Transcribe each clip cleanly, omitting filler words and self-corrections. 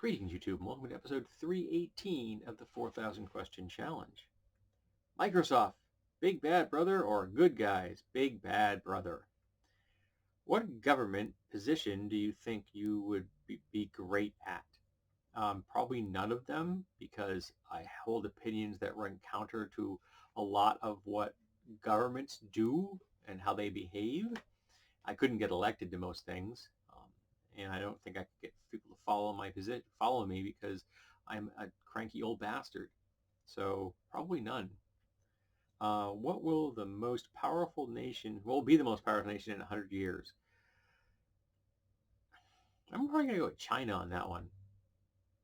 Greetings, YouTube, and welcome to episode 318 of the 4,000 Question Challenge. Microsoft, big bad brother, or good guys, big bad brother? What government position do you think you would be great at? Probably none of them, because I hold opinions that run counter to a lot of what governments do and how they behave. I couldn't get elected to most things, and I don't think I could get people to follow me because I'm a cranky old bastard. So probably none. What will the most powerful nation? Will be the most powerful nation in 100 years? I'm probably gonna go with China on that one.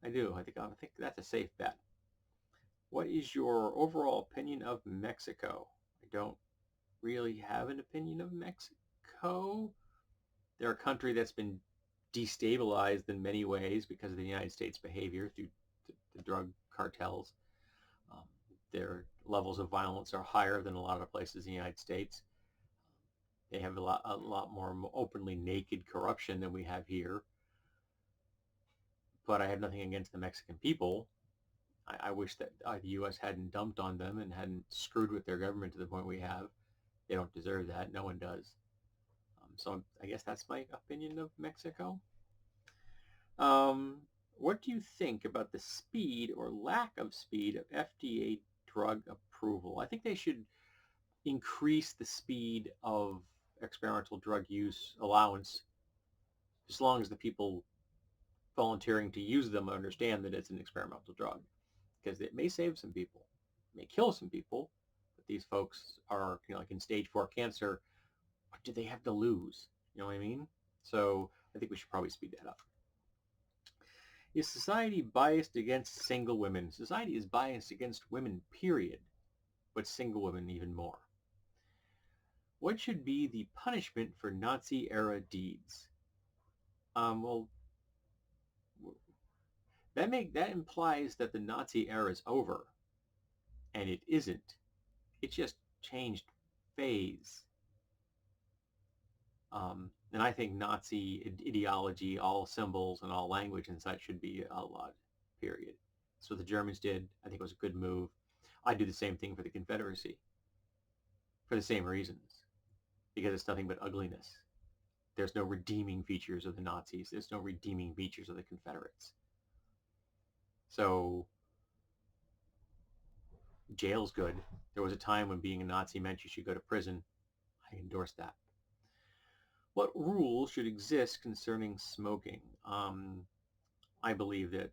I do. I think that's a safe bet. What is your overall opinion of Mexico? I don't really have an opinion of Mexico. They're a country that's been destabilized in many ways because of the United States behavior through the drug cartels. Um, their levels of violence are higher than a lot of places in the United States. They have a lot more openly naked corruption than we have here. But I have nothing against the Mexican people. I wish that the U.S. hadn't dumped on them and hadn't screwed with their government to the point we have. They don't deserve that. No one does. So I guess that's my opinion of Mexico. What do you think about the speed or lack of speed of FDA drug approval? I think they should increase the speed of experimental drug use allowance as long as the people volunteering to use them understand that it's an experimental drug, because it may save some people, it may kill some people, but these folks are, like in stage 4 cancer. What do they have to lose? You know what I mean? So I think we should probably speed that up. Is society biased against single women? Society is biased against women, period, but single women even more. What should be the punishment for Nazi-era deeds? Well, that implies that the Nazi era is over, and it isn't. It just changed phase. And I think Nazi ideology, all symbols and all language and such, should be outlawed, period. That's what the Germans did. I think it was a good move. I'd do the same thing for the Confederacy for the same reasons, because it's nothing but ugliness. There's no redeeming features of the Nazis. There's no redeeming features of the Confederates. So jail's good. There was a time when being a Nazi meant you should go to prison. I endorse that. What rules should exist concerning smoking? I believe that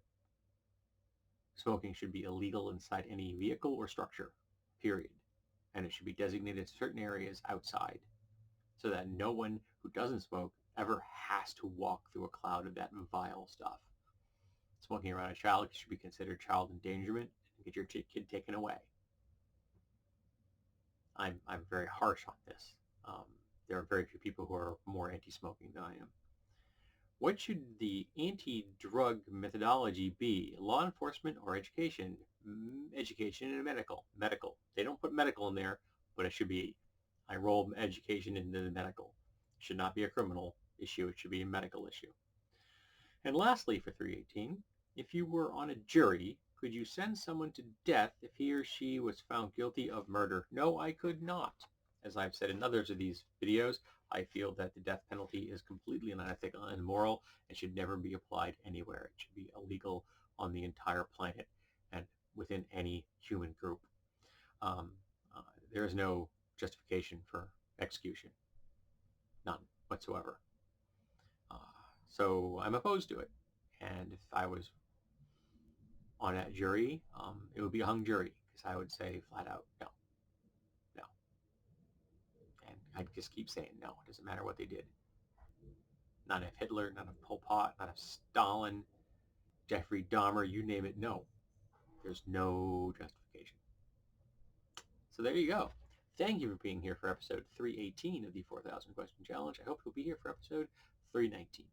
smoking should be illegal inside any vehicle or structure, period. And it should be designated certain areas outside so that no one who doesn't smoke ever has to walk through a cloud of that vile stuff. Smoking around a child should be considered child endangerment and get your kid taken away. I'm very harsh on this. There are very few people who are more anti-smoking than I am. What should the anti-drug methodology be? Law enforcement or education? Education and medical. Medical. They don't put medical in there, but it should be. I roll education into the medical. It should not be a criminal issue. It should be a medical issue. And lastly, for 318, if you were on a jury, could you send someone to death if he or she was found guilty of murder? No, I could not. As I've said in others of these videos, I feel that the death penalty is completely unethical and immoral and should never be applied anywhere. It should be illegal on the entire planet and within any human group. There is no justification for execution. None whatsoever. So I'm opposed to it. And if I was on that jury, it would be a hung jury, because I would say flat out, no, no. And I'd just keep saying no. It doesn't matter what they did. Not of Hitler, not of Pol Pot, not of Stalin, Jeffrey Dahmer, you name it, no. There's no justification. So there you go. Thank you for being here for episode 318 of the 4,000 Question Challenge. I hope you'll be here for episode 319.